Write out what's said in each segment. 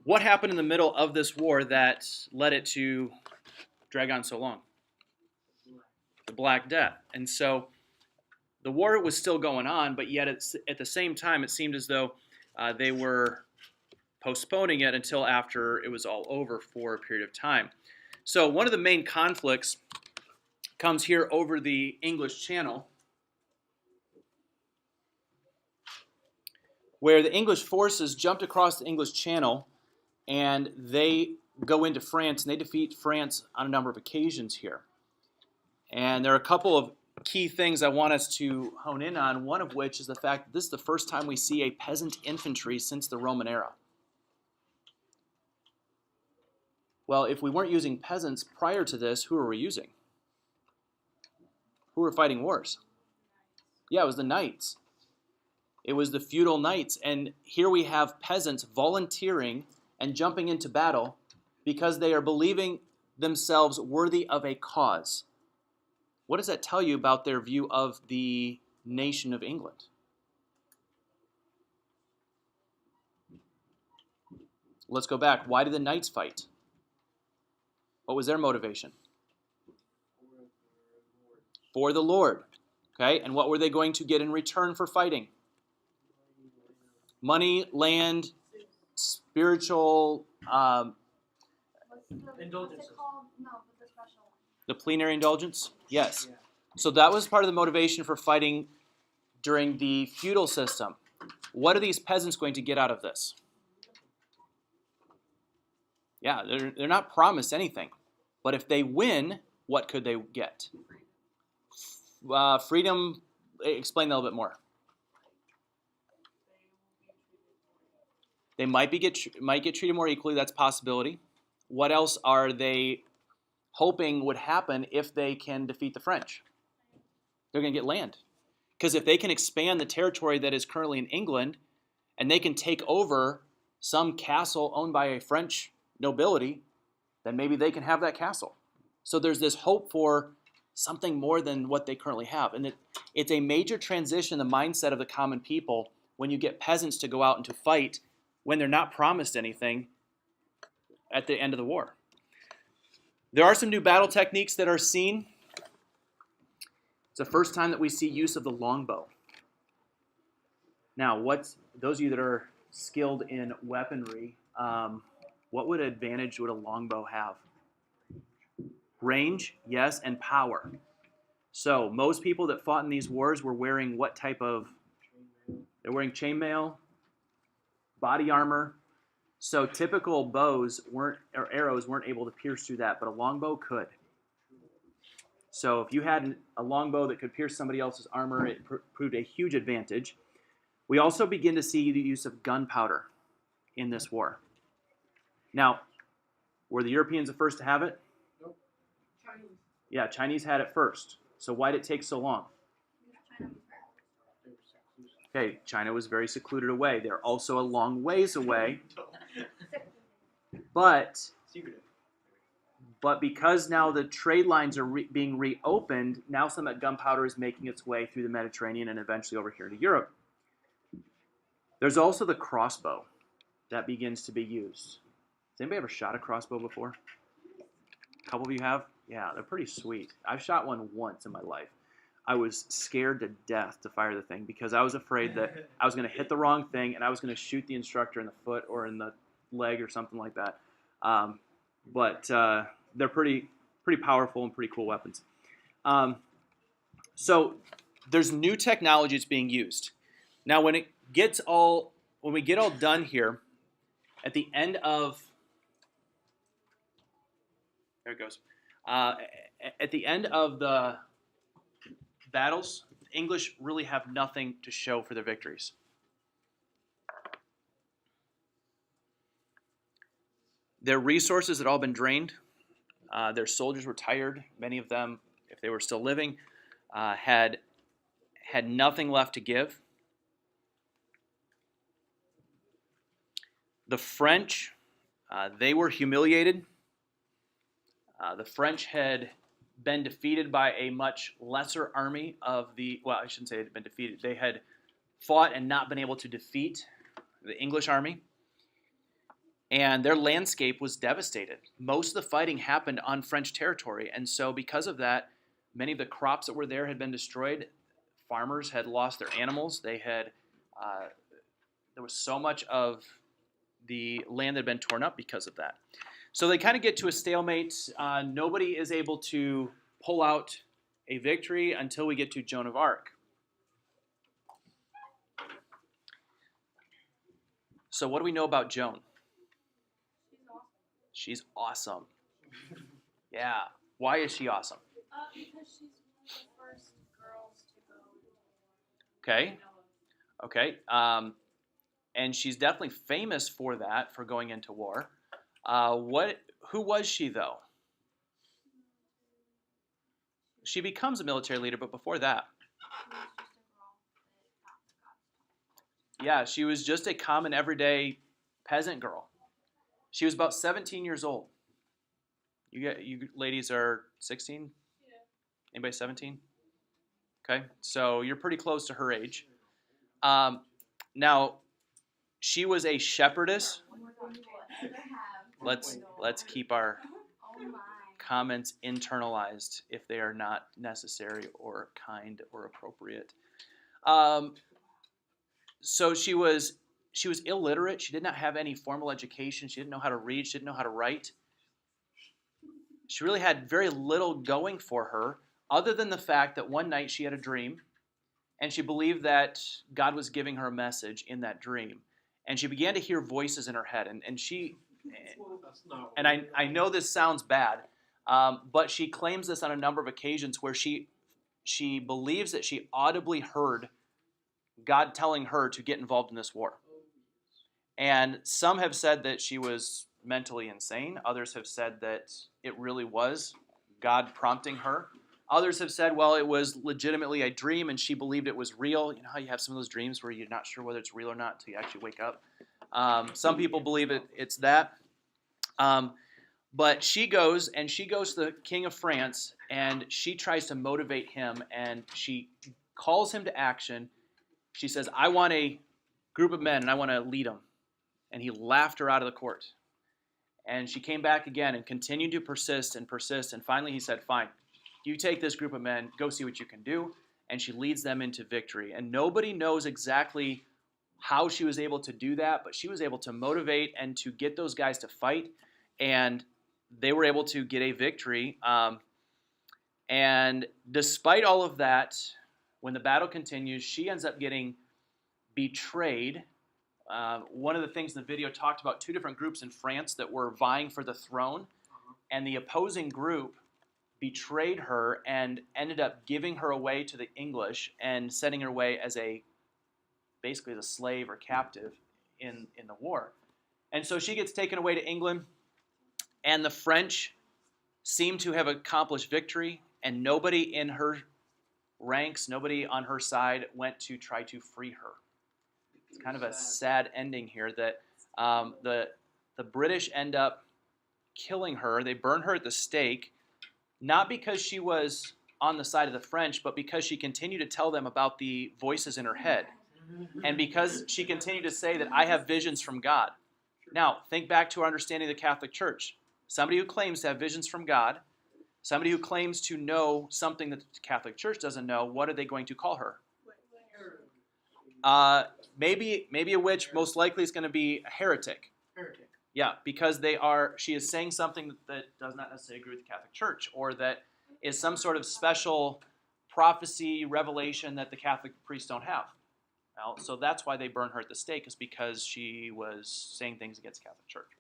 What happened in the middle of this war that led it to drag on so long? The Black Death. And so the war was still going on, but yet at the same time, it seemed as though they were postponing it until after it was all over for a period of time. So one of the main conflicts comes here over the English Channel, where the English forces jumped across the English Channel and they go into France and they defeat France on a number of occasions here. And there are a couple of key things I want us to hone in on, one of which is the fact that this is the first time we see a peasant infantry since the Roman era. Well, if we weren't using peasants prior to this, who were we using? Who were fighting wars? Yeah, it was the knights. It was the feudal knights. And here we have peasants volunteering and jumping into battle because they are believing themselves worthy of a cause. What does that tell you about their view of the nation of England? Let's go back. Why did the knights fight? What was their motivation? For the Lord. Okay, and what were they going to get in return for fighting? Money, land, spiritual indulgences. The plenary indulgence? Yes. So that was part of the motivation for fighting during the feudal system. What are these peasants going to get out of this? Yeah, they're not promised anything. But if they win, what could they get? Freedom. Explain that a little bit more. They might get treated more equally. That's a possibility. What else are they hoping would happen if they can defeat the French? They're going to get land. Because if they can expand the territory that is currently in England, and they can take over some castle owned by a French nobility, then maybe they can have that castle. So there's this hope for something more than what they currently have. And it's a major transition in the mindset of the common people when you get peasants to go out and to fight when they're not promised anything at the end of the war. There are some new battle techniques that are seen. It's the first time that we see use of the longbow. Now, those of you that are skilled in weaponry, what advantage would a longbow have? Range, yes, and power. So most people that fought in these wars were wearing what type of? They're wearing chainmail, body armor. So typical bows or arrows weren't able to pierce through that, but a longbow could. So if you had a longbow that could pierce somebody else's armor, it proved a huge advantage. We also begin to see the use of gunpowder in this war. Now, were the Europeans the first to have it? Nope. Chinese. Yeah, Chinese had it first. So why did it take so long? Okay, China was very secluded away. They're also a long ways away. But because now the trade lines are being reopened, now some of that gunpowder is making its way through the Mediterranean and eventually over here to Europe. There's also the crossbow that begins to be used. Has anybody ever shot a crossbow before? A couple of you have? Yeah, they're pretty sweet. I've shot one once in my life. I was scared to death to fire the thing because I was afraid that I was going to hit the wrong thing and I was going to shoot the instructor in the foot or in the leg or something like that. But they're pretty powerful and pretty cool weapons. So there's new technology that's being used. Now, when we get all done here, at the end of there it goes. At the end of the battles, the English really have nothing to show for their victories. Their resources had all been drained. Their soldiers were tired. Many of them, if they were still living, had nothing left to give. The French, they were humiliated. The French had been defeated by a much lesser army of I shouldn't say they'd been defeated. They had fought and not been able to defeat the English army. and their landscape was devastated. Most of the fighting happened on French territory, and so because of that, many of the crops that were there had been destroyed. Farmers had lost their animals. Uh, there was so much of the land that had been torn up because of that. So they kind of get to a stalemate. Nobody is able to pull out a victory until we get to Joan of Arc. So what do we know about Joan? She's awesome. Yeah. Why is she awesome? Because she's one of the first girls to go. Okay. Okay. And she's definitely famous for that, for going into war. Who was she, though? She becomes a military leader, but before that, yeah, she was just a common, everyday peasant girl. She was about 17 years old. You ladies are 16? Yeah. Anybody 17? Okay, so you're pretty close to her age. Now, she was a shepherdess. Let's keep our comments internalized if they are not necessary or kind or appropriate. So she was illiterate. She did not have any formal education. She didn't know how to read. She didn't know how to write. She really had very little going for her, other than the fact that one night she had a dream, and she believed that God was giving her a message in that dream. And she began to hear voices in her head. And I know this sounds bad, but she claims this on a number of occasions where she believes that she audibly heard God telling her to get involved in this war. And some have said that she was mentally insane. Others have said that it really was God prompting her. Others have said, well, it was legitimately a dream and she believed it was real. You know how you have some of those dreams where you're not sure whether it's real or not until you actually wake up? Some people believe it's that. But she goes to the King of France and she tries to motivate him and she calls him to action. She says, I want a group of men and I want to lead them. And he laughed her out of the court. And she came back again and continued to persist. And finally he said, fine, you take this group of men, go see what you can do. And she leads them into victory. And nobody knows exactly how she was able to do that, but she was able to motivate and to get those guys to fight. And they were able to get a victory. And despite all of that, when the battle continues, she ends up getting betrayed. One of the things in the video talked about two different groups in France that were vying for the throne, and the opposing group betrayed her and ended up giving her away to the English and sending her away basically as a slave or captive in the war. And so she gets taken away to England, and the French seem to have accomplished victory, and nobody in her ranks, nobody on her side went to try to free her. It's kind of a sad ending here that the British end up killing her. They burn her at the stake, not because she was on the side of the French, but because she continued to tell them about the voices in her head. And because she continued to say that I have visions from God. Now, think back to our understanding of the Catholic Church. Somebody who claims to have visions from God, somebody who claims to know something that the Catholic Church doesn't know, what are they going to call her? Maybe a witch. Most likely is going to be a heretic. Yeah, because she is saying something that does not necessarily agree with the Catholic Church, or that is some sort of special prophecy, revelation that the Catholic priests don't have. Well, so that's why they burn her at the stake, is because she was saying things against the Catholic Church.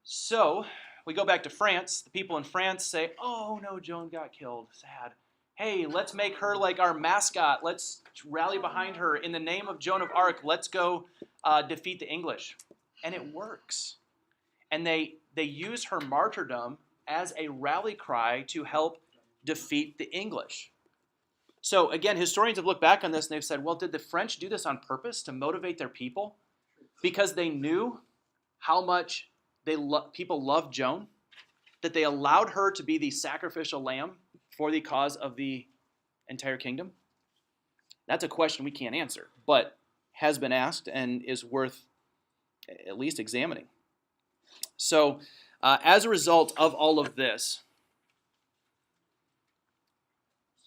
So we go back to France. The people in France say, oh no, Joan got killed. Sad. Hey, let's make her like our mascot. Let's rally behind her. In the name of Joan of Arc, let's go defeat the English. And it works. And they use her martyrdom as a rally cry to help defeat the English. So again, historians have looked back on this and they've said, well, did the French do this on purpose to motivate their people? Because they knew how much people loved Joan, that they allowed her to be the sacrificial lamb for the cause of the entire kingdom? That's a question we can't answer, but has been asked and is worth at least examining. So, as a result of all of this,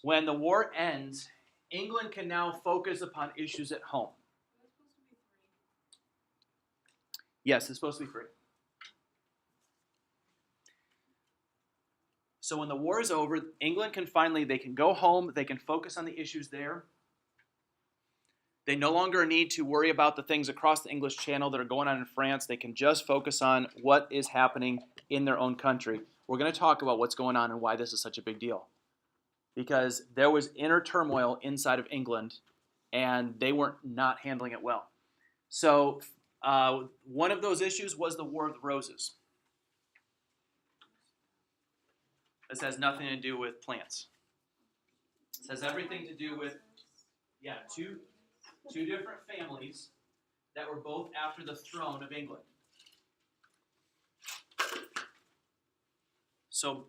when the war ends, England can now focus upon issues at home. Yes, it's supposed to be free. So when the war is over, England can they can go home, they can focus on the issues there. They no longer need to worry about the things across the English Channel that are going on in France. They can just focus on what is happening in their own country. We're going to talk about what's going on and why this is such a big deal. Because there was inner turmoil inside of England, and they weren't not handling it well. So one of those issues was the War of the Roses. This has nothing to do with plants. This has everything to do with, two different families that were both after the throne of England. So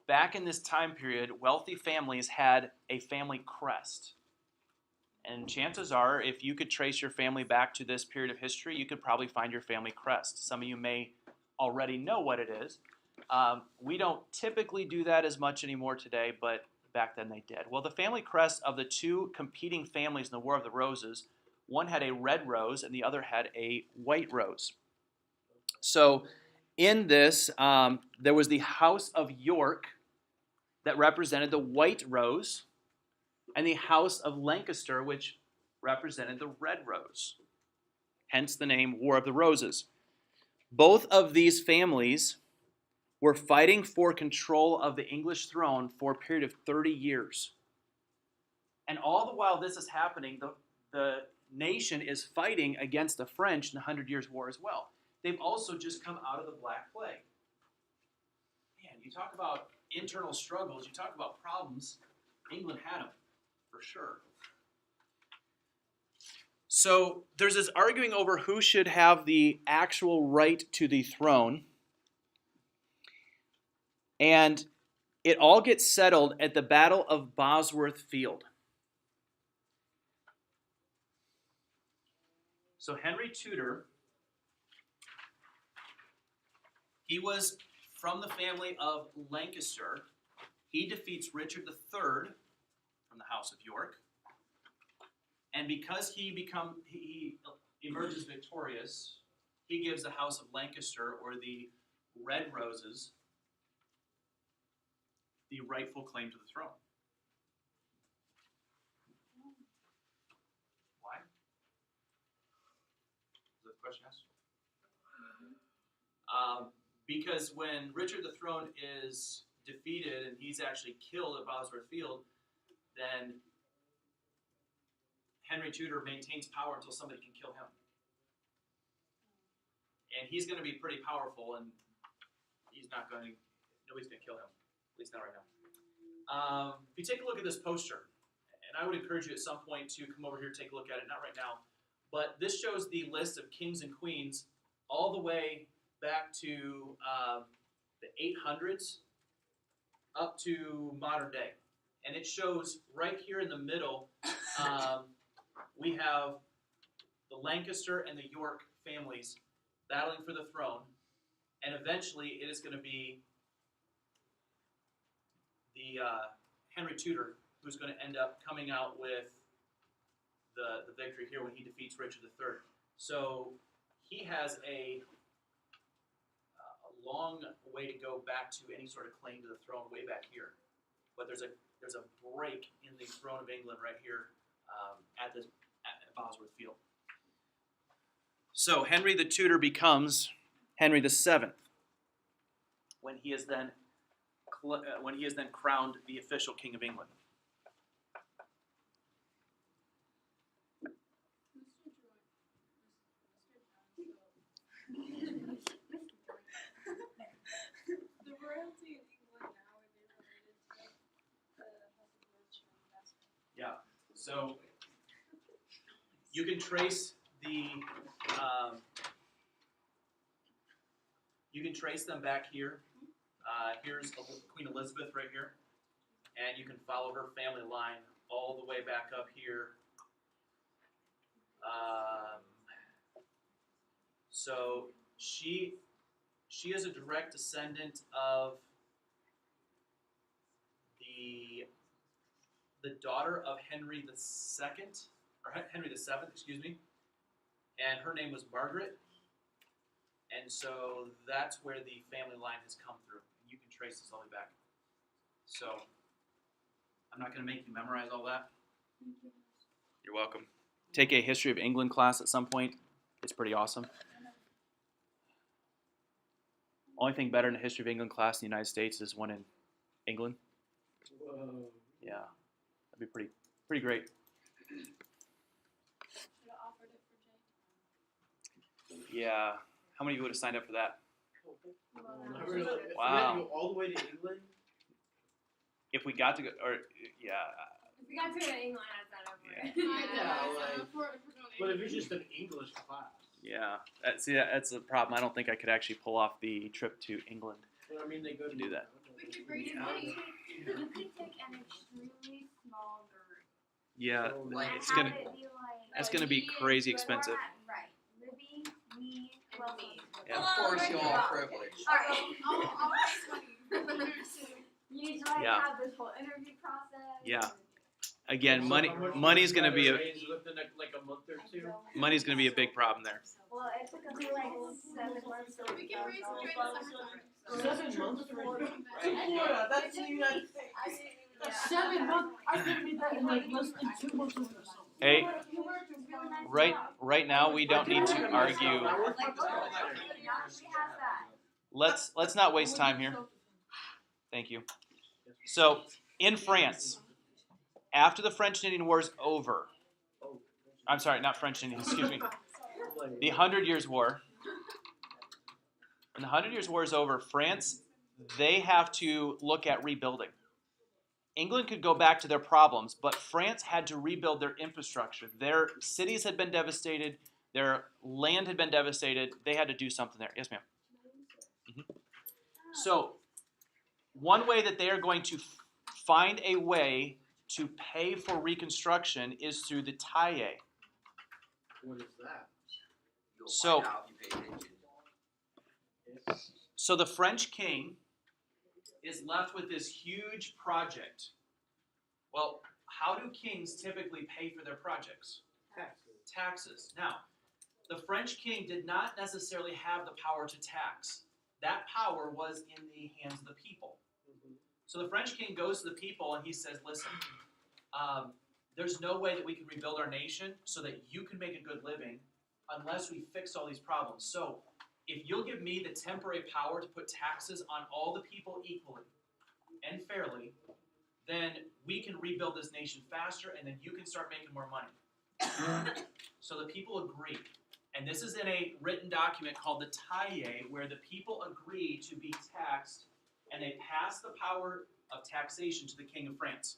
back in this time period, wealthy families had a family crest. And chances are, if you could trace your family back to this period of history, you could probably find your family crest. Some of you may already know what it is. We don't typically do that as much anymore today, but back then they did. Well, the family crest of the two competing families in the War of the Roses, one had a red rose and the other had a white rose. So in this, there was the House of York that represented the white rose, and the House of Lancaster, which represented the red rose. Hence the name War of the Roses. Both of these families were fighting for control of the English throne for a period of 30 years. And all the while this is happening, the nation is fighting against the French in the 100 Years' War as well. They've also just come out of the Black Plague. Man, you talk about internal struggles, you talk about problems, England had them, for sure. So there's this arguing over who should have the actual right to the throne. And it all gets settled at the Battle of Bosworth Field. So Henry Tudor, he was from the family of Lancaster. He defeats Richard III from the House of York. And because he emerges victorious, he gives the House of Lancaster, or the Red Roses, the rightful claim to the throne. Why? Is that the question asked? Because when Richard the Throne is defeated and he's actually killed at Bosworth Field, then Henry Tudor maintains power until somebody can kill him. And he's going to be pretty powerful, and nobody's going to kill him, at least not right now. If you take a look at this poster, and I would encourage you at some point to come over here and take a look at it, not right now, but this shows the list of kings and queens all the way back to the 800s up to modern day. And it shows right here in the middle, we have the Lancaster and the York families battling for the throne, and eventually it is going to be the Henry Tudor who's going to end up coming out with the victory here when he defeats Richard III. So he has a long way to go back to any sort of claim to the throne way back here. But there's a break in the throne of England right here at Bosworth Field. So Henry the Tudor becomes Henry VII when he is then crowned the official King of England. The royalty in England now, are they related to the House of Lords? Yeah. So you can trace them back here. Here's Queen Elizabeth right here, and you can follow her family line all the way back up here. So she is a direct descendant of the daughter of Henry the Second, or Henry the Seventh, excuse me, and her name was Margaret, and so that's where the family line has come through. You can trace this all the way back. So I'm not going to make you memorize all that. You're welcome. Take a history of England class at some point. It's pretty awesome. Only thing better than a history of England class in the United States is one in England. Whoa. Yeah, that'd be pretty great. Should have offered it for Jake. Yeah, how many of you would have signed up for that? Not really. If we had to Wow. go all the way to England, If we got to go, or yeah, If we got to go to England, I'd sign up for it. Yeah, If we're going but if to it's just an English class, yeah. That's a problem. I don't think I could actually pull off the trip to England. I mean, they go to Do that. we could bring You it money. could take an extremely small group. Yeah, So, And it's have gonna it be like, that's gonna be crazy expensive. Right. Libby, me, who else was it? Yeah. Of course, you're all privileged. Alright. I'll raise money. You need to like Yeah. have this whole interview process. Yeah. and- Again, So money how much money's would gonna you be try a to raise within like a month or two. money's gonna be a big problem there. Well, it took us like 7 months to We can raise it during the summertime. 7 months to Florida, that's the United States. Yeah. 7 months. I could be that in like less than 2 months. Hey, right now we don't need to argue. Now she has that. Let's not waste time here. Thank you. So in France, after the French and Indian War is over, I'm sorry, not French and Indian, excuse me, the 100 Years' War. When the 100 Years' War is over, France, they have to look at rebuilding. England could go back to their problems, but France had to rebuild their infrastructure. Their cities had been devastated. Their land had been devastated. They had to do something there. Yes, ma'am. So one way that they are going to find a way to pay for reconstruction is through the taille. What is that? You'll So- find out if you pay attention. So the French king is left with this huge project. Well, how do kings typically pay for their projects? Taxes. Taxes. Now, the French king did not necessarily have the power to tax. That power was in the hands of the people. So the French king goes to the people and he says, listen, there's no way that we can rebuild our nation so that you can make a good living unless we fix all these problems. So if you'll give me the temporary power to put taxes on all the people equally and fairly, then we can rebuild this nation faster and then you can start making more money. So the people agree. And this is in a written document called the taille, where the people agree to be taxed and they pass the power of taxation to the King of France.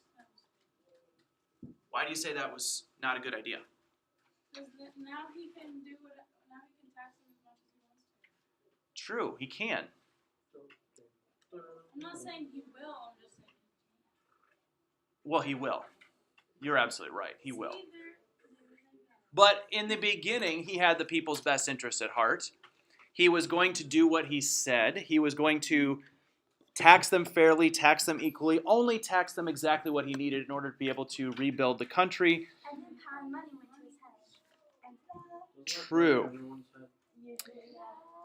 Why do you say that was not a good idea? Because now he can do what. Now he can tax him as much as he wants to. True, he can. I'm not saying he will. I'm just saying he can. Well, he will. You're absolutely right. He will. See, But in the beginning, he had the people's best interest at heart. He was going to do what he said. He was going to tax them fairly, tax them equally, only tax them exactly what he needed in order to be able to rebuild the country. And then pound money went to his head. And that True. usually,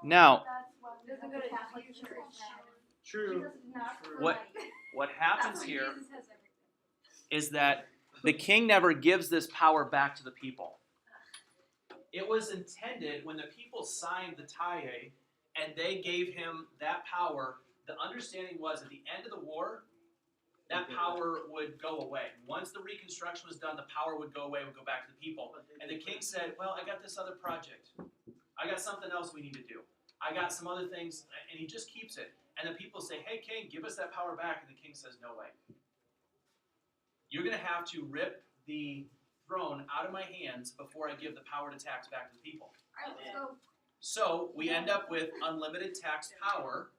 Now, that's what Doesn't go to Catholic Jesus. Church now. True. Jesus is not True. What- right. what That's happens what here Jesus has everything. is that the king never gives this power back to the people. It was intended when the people signed the taille and they gave him that power, the understanding was at the end of the war, that power would go away. Once the reconstruction was done, the power would go away, would go back to the people. And the king said, well, I got this other project. I got something else we need to do. I got some other things, and he just keeps it. And the people say, hey, king, give us that power back. And the king says, no way. You're going to have to rip the throne out of my hands before I give the power to tax back to the people. All right, let's go. So we end up with unlimited tax power.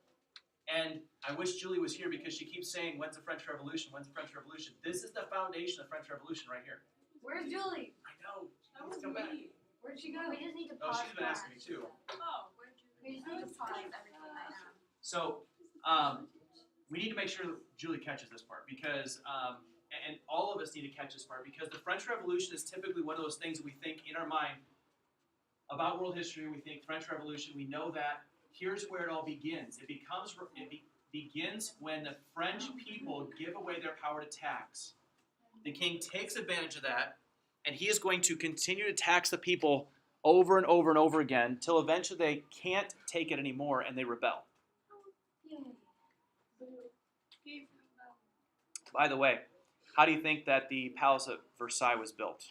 And I wish Julie was here because she keeps saying, when's the French Revolution? When's the French Revolution? This is the foundation of the French Revolution right here. Where's Julie? I know. That Let's was come back. me. Where'd she go? We just need to Oh, pause. she's been asking me too. Oh, So we need to make sure that Julie catches this part because, and all of us need to catch this part because the French Revolution is typically one of those things that we think in our mind about world history. We think French Revolution. We know that. Here's where it all begins. Begins when the French people give away their power to tax. The king takes advantage of that, and he is going to continue to tax the people over and over and over again till eventually they can't take it anymore and they rebel. By the way, how do you think that the Palace of Versailles was built?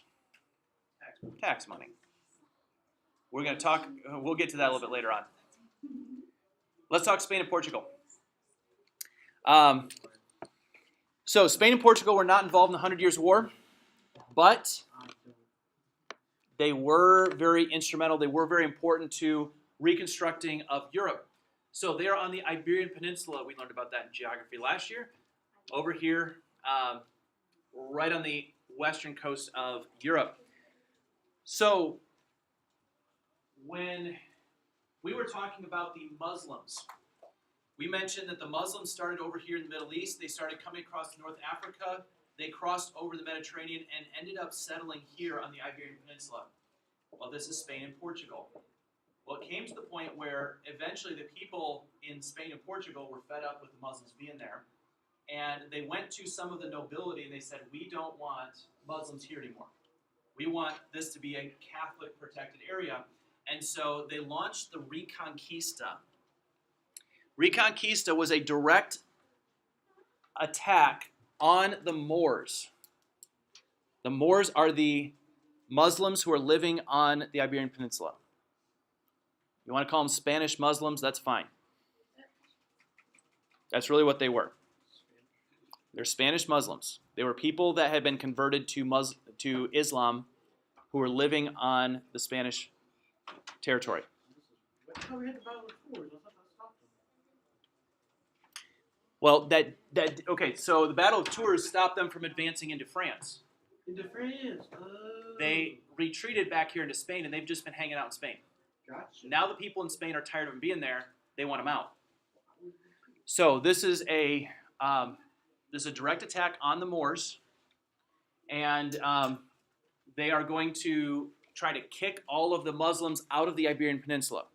Tax money. We're going to talk, we'll get to that a little bit later on. Let's talk Spain and Portugal. So Spain and Portugal were not involved in the 100 Years' War, but they were very instrumental. They were very important to reconstructing of Europe. So they are on the Iberian Peninsula. We learned about that in geography last year. Over here, right on the western coast of Europe. So when we were talking about the Muslims, we mentioned that the Muslims started over here in the Middle East. They started coming across North Africa. They crossed over the Mediterranean and ended up settling here on the Iberian Peninsula. Well, this is Spain and Portugal. Well, it came to the point where eventually the people in Spain and Portugal were fed up with the Muslims being there. And they went to some of the nobility and they said, we don't want Muslims here anymore. We want this to be a Catholic protected area. And so they launched the Reconquista. Reconquista was a direct attack on the Moors. The Moors are the Muslims who are living on the Iberian Peninsula. You want to call them Spanish Muslims, that's fine. That's really what they were. They're Spanish Muslims. They were people that had been converted to Islam who were living on the Spanish territory. How we had the Battle of Tours? I thought that stopped them. Well, okay, so the Battle of Tours stopped them from advancing into France. Into France. They retreated back here into Spain, and they've just been hanging out in Spain. Gotcha. Now the people in Spain are tired of them being there. They want them out. So this is a direct attack on the Moors, and they are going to try to kick all of the Muslims out of the Iberian Peninsula.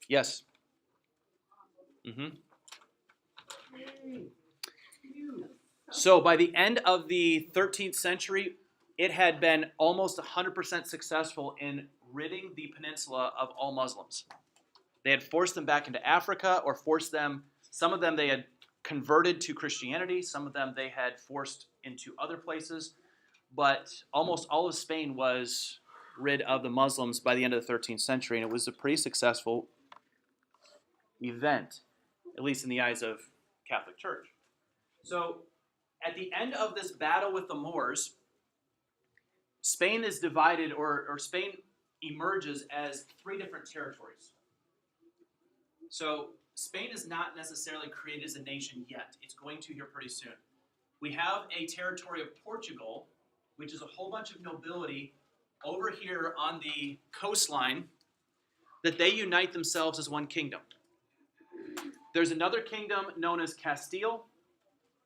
Yes. Mm-hmm. So by the end of the 13th century, it had been almost 100% successful in ridding the peninsula of all Muslims. They had forced them back into Africa or forced them, some of them they had converted to Christianity, some of them they had forced into other places, but almost all of Spain was rid of the Muslims by the end of the 13th century, and it was a pretty successful event, at least in the eyes of Catholic Church. So at the end of this battle with the Moors, Spain is divided, or Spain emerges as three different territories. So Spain is not necessarily created as a nation yet. It's going to here pretty soon. We have a territory of Portugal, which is a whole bunch of nobility over here on the coastline, that they unite themselves as one kingdom. There's another kingdom known as Castile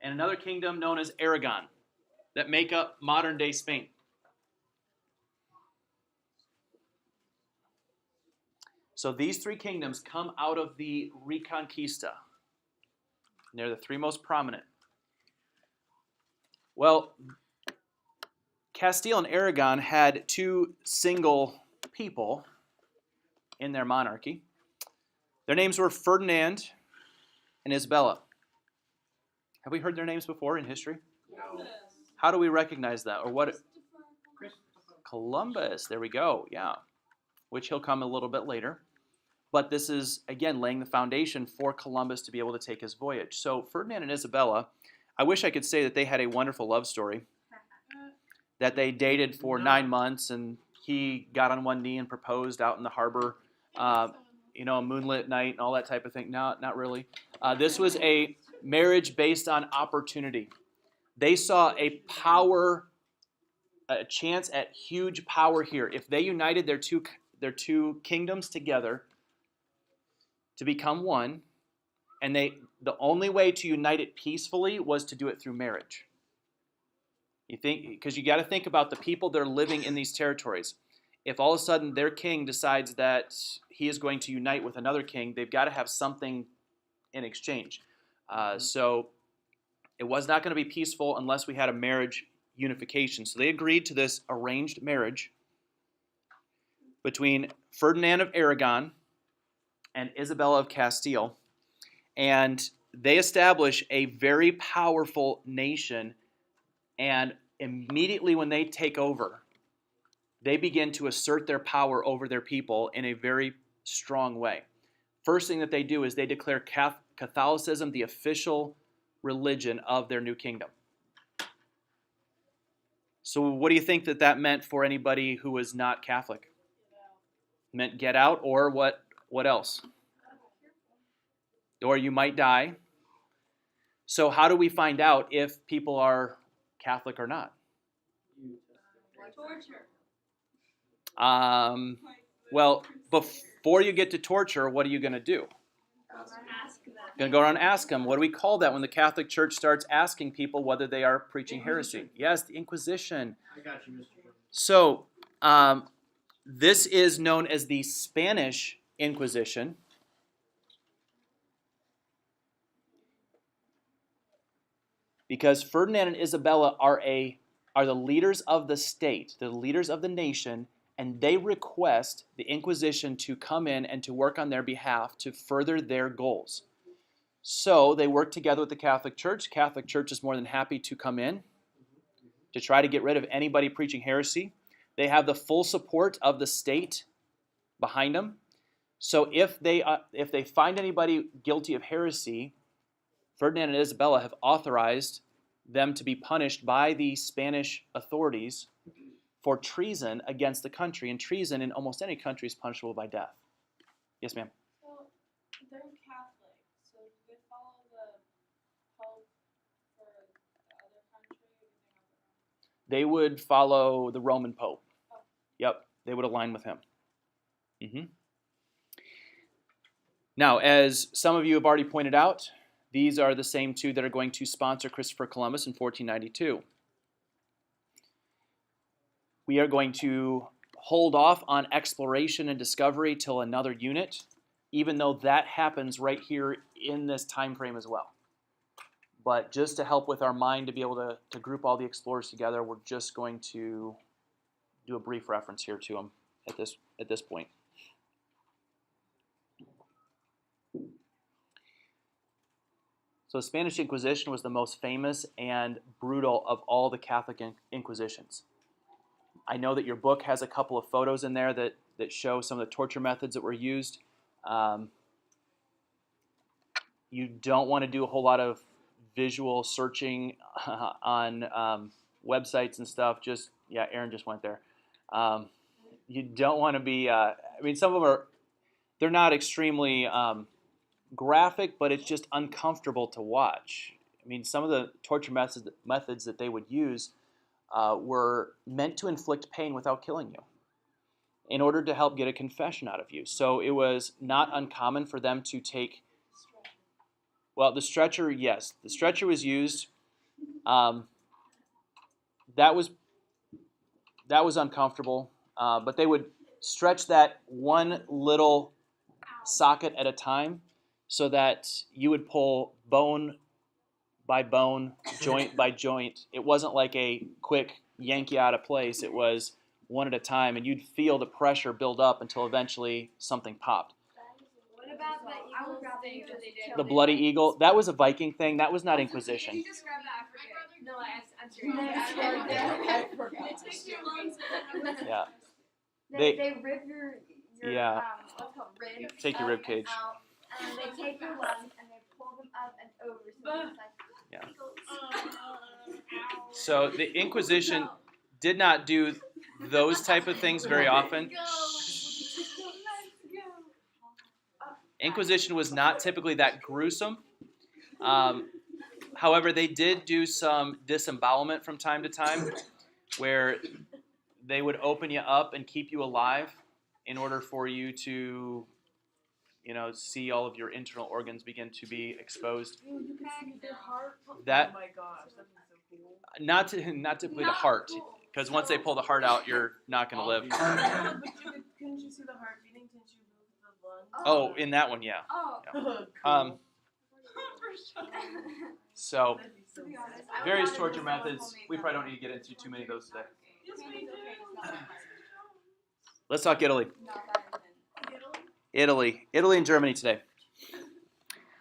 and another kingdom known as Aragon that make up modern-day Spain. So these three kingdoms come out of the Reconquista. And they're the three most prominent. Well, Castile and Aragon had two single people in their monarchy. Their names were Ferdinand and Isabella. Have we heard their names before in history? No. How do we recognize that? Or what? Columbus. There we go. Yeah. Which he'll come a little bit later. But this is, again, laying the foundation for Columbus to be able to take his voyage. So Ferdinand and Isabella, I wish I could say that they had a wonderful love story. That they dated for 9 months and he got on one knee and proposed out in the harbor, a moonlit night and all that type of thing. No, not really. This was a marriage based on opportunity. They saw a chance at huge power here. If they united their two kingdoms together, to become one, and the only way to unite it peacefully was to do it through marriage. You think, because you got to think about the people that are living in these territories. If all of a sudden their king decides that he is going to unite with another king, they've got to have something in exchange. So it was not going to be peaceful unless we had a marriage unification. So they agreed to this arranged marriage between Ferdinand of Aragon and Isabella of Castile. And they establish a very powerful nation. And immediately when they take over, they begin to assert their power over their people in a very strong way. First thing that they do is they declare Catholicism the official religion of their new kingdom. So what do you think that meant for anybody who was not Catholic? It meant get out, or what else? Or you might die. So how do we find out if people are Catholic or not? Torture. Well, before you get to torture, what are you going to do? Ask them. Going to go around and ask them. What do we call that when the Catholic Church starts asking people whether they are preaching heresy? Yes, the Inquisition. I got you, Mr. Jones. So this is known as the Spanish Inquisition. Because Ferdinand and Isabella are the leaders of the state, the leaders of the nation, and they request the Inquisition to come in and to work on their behalf to further their goals. So they work together with the Catholic Church. Catholic Church is more than happy to come in to try to get rid of anybody preaching heresy. They have the full support of the state behind them. So if they find anybody guilty of heresy, Ferdinand and Isabella have authorized them to be punished by the Spanish authorities for treason against the country. And treason in almost any country is punishable by death. Yes, ma'am? So they're Catholic, so do they follow the Pope for the other country, or do they have their own? They would follow the Roman Pope. Yep, they would align with him. Now, as some of you have already pointed out, these are the same two that are going to sponsor Christopher Columbus in 1492. We are going to hold off on exploration and discovery till another unit, even though that happens right here in this time frame as well. But just to help with our mind to be able to group all the explorers together, we're just going to do a brief reference here to them at this point. So the Spanish Inquisition was the most famous and brutal of all the Catholic Inquisitions. I know that your book has a couple of photos in there that show some of the torture methods that were used. You don't want to do a whole lot of visual searching on websites and stuff. Aaron just went there. You don't want to be, some of them they're not extremely graphic, but it's just uncomfortable to watch. Some of the torture methods that they would use were meant to inflict pain without killing you in order to help get a confession out of you. So it was not uncommon for them to take, the stretcher, yes. The stretcher was used. That was uncomfortable, but they would stretch that one little socket at a time so that you would pull bone by bone, joint by joint. It wasn't like a quick yank you out of place. It was one at a time, and you'd feel the pressure build up until eventually something popped. What about the eagle thing that they did? The bloody eagle, that was a Viking thing. That was not Inquisition. You described that, I forget. No, I'm serious. They take your lungs and Yeah. They rip your Yeah. what's called ribs. Take your up rib cage. and out, and they take your lungs and they pull them up and over. So it's like Yeah. eagles. So the Inquisition did not do those type of things very often. Inquisition was not typically that gruesome. However, they did do some disembowelment from time to time where they would open you up and keep you alive in order for you to see all of your internal organs begin to be exposed. You can see their heart. That- Oh my gosh, that'd be so cool. Not typically the heart, because once they pull the heart out, you're not going to live. Yeah, but couldn't you see the heart beating since you moved the lungs? Oh, in that one, yeah. Oh. Cool. So That'd be so To be cool. honest, I various would torture rather do methods. homemade We probably don't than need to get into too many of those today. Yes, we Handmade, do. okay, it's not that hard. Let's talk Italy. Not that intense. Italy and Germany today.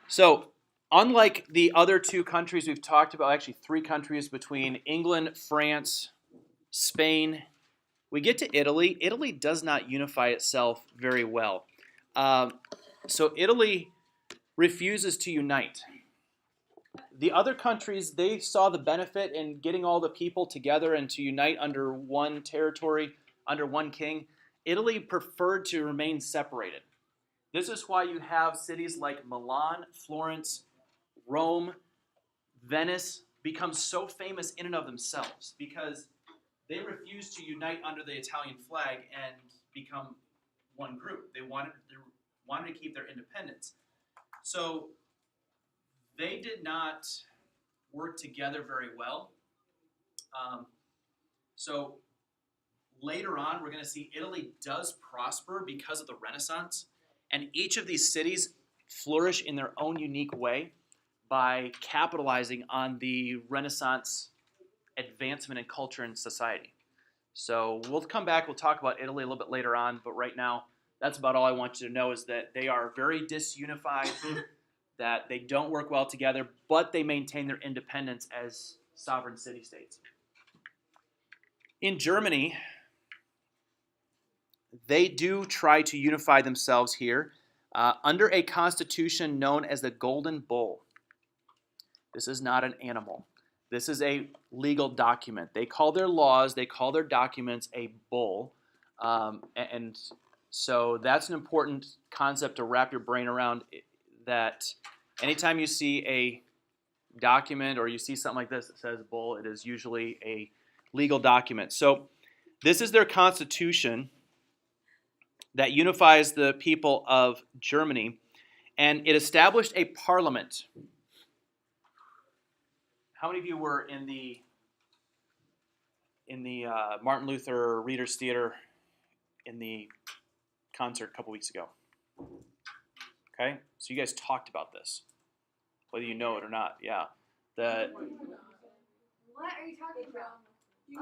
So, unlike the other two countries we've talked about, actually three countries between England, France, Spain, we get to Italy. Italy does not unify itself very well. So Italy refuses to unite. The other countries, they saw the benefit in getting all the people together and to unite under one territory, under one king. Italy preferred to remain separated. This is why you have cities like Milan, Florence, Rome, Venice become so famous in and of themselves because they refused to unite under the Italian flag and become one group. They wanted to keep their independence. So they did not work together very well. So later on, we're going to see Italy does prosper because of the Renaissance. And each of these cities flourish in their own unique way by capitalizing on the Renaissance advancement in culture and society. So we'll come back, we'll talk about Italy a little bit later on, but right now, that's about all I want you to know is that they are very disunified, that they don't work well together, but they maintain their independence as sovereign city-states. In Germany, they do try to unify themselves here under a constitution known as the Golden Bull. This is not an animal. This is a legal document. They call their laws, they call their documents a bull. And so that's an important concept to wrap your brain around, that anytime you see a document or you see something like this that says bull, it is usually a legal document. So this is their constitution that unifies the people of Germany, and it established a parliament. How many of you were in the Martin Luther Readers Theater in the concert a couple weeks ago? Okay, so you guys talked about this, whether you know it or not. Yeah, What are you talking about?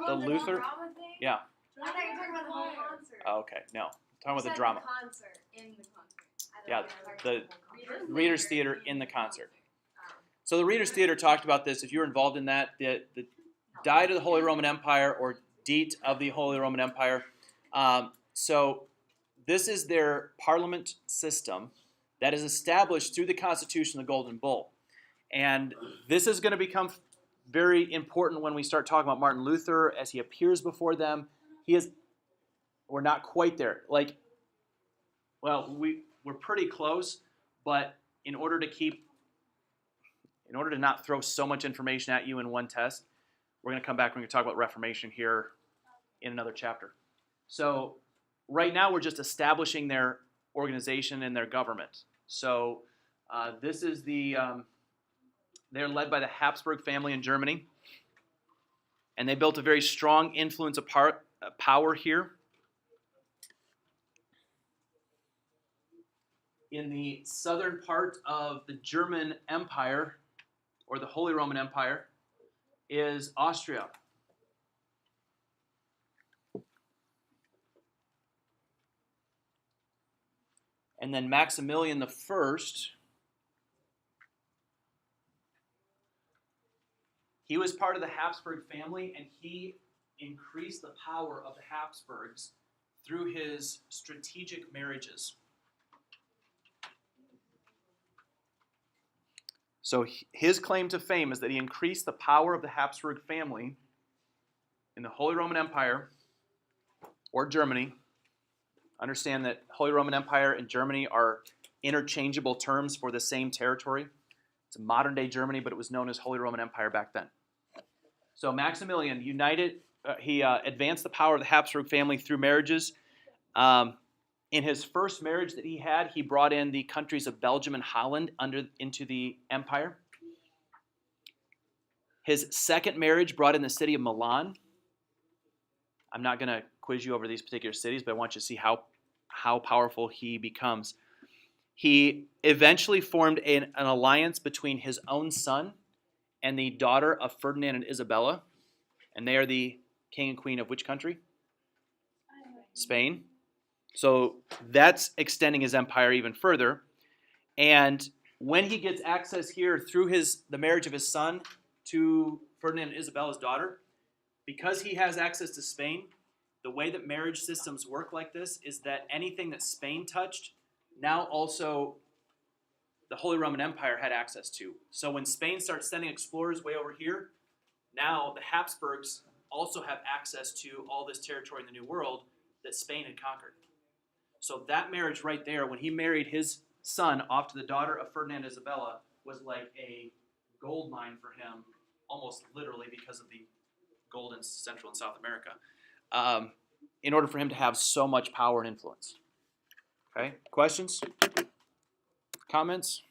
The Luther? Drama thing? yeah. I thought you were talking about the whole concert. Oh, okay, no, I'm talking about You the said drama. concert, in the concert. Yeah, the Readers Readers Theater in the concert. So the Readers Theater talked about this. If you were involved in that, the Diet of the Holy Roman Empire, or Diet of the Holy Roman Empire. So this is their parliament system that is established through the Constitution, the Golden Bull. And this is going to become very important when we start talking about Martin Luther as he appears before them. We're not quite there. We're pretty close, but in order to not throw so much information at you in one test, we're going to come back and we're going to talk about Reformation here in another chapter. So right now we're just establishing their organization and their government. So this is they're led by the Habsburg family in Germany, and they built a very strong influence of power here. In the southern part of the German Empire, or the Holy Roman Empire, is Austria. And then Maximilian I, he was part of the Habsburg family, and he increased the power of the Habsburgs through his strategic marriages. So his claim to fame is that he increased the power of the Habsburg family in the Holy Roman Empire, or Germany. Understand that Holy Roman Empire and Germany are interchangeable terms for the same territory. It's a modern-day Germany, but it was known as Holy Roman Empire back then. So Maximilian he advanced the power of the Habsburg family through marriages. In his first marriage that he had, he brought in the countries of Belgium and Holland into the empire. His second marriage brought in the city of Milan. I'm not going to quiz you over these particular cities, but I want you to see how powerful he becomes. He eventually formed an alliance between his own son and the daughter of Ferdinand and Isabella, and they are the king and queen of which country? Spain. So that's extending his empire even further. And when he gets access here through the marriage of his son to Ferdinand and Isabella's daughter, because he has access to Spain, the way that marriage systems work like this is that anything that Spain touched, now also the Holy Roman Empire had access to. So when Spain starts sending explorers way over here, now the Habsburgs also have access to all this territory in the New World that Spain had conquered. So that marriage right there, when he married his son off to the daughter of Ferdinand and Isabella, was like a gold mine for him, almost literally because of the gold in Central and South America, in order for him to have so much power and influence. Okay, questions? Comments?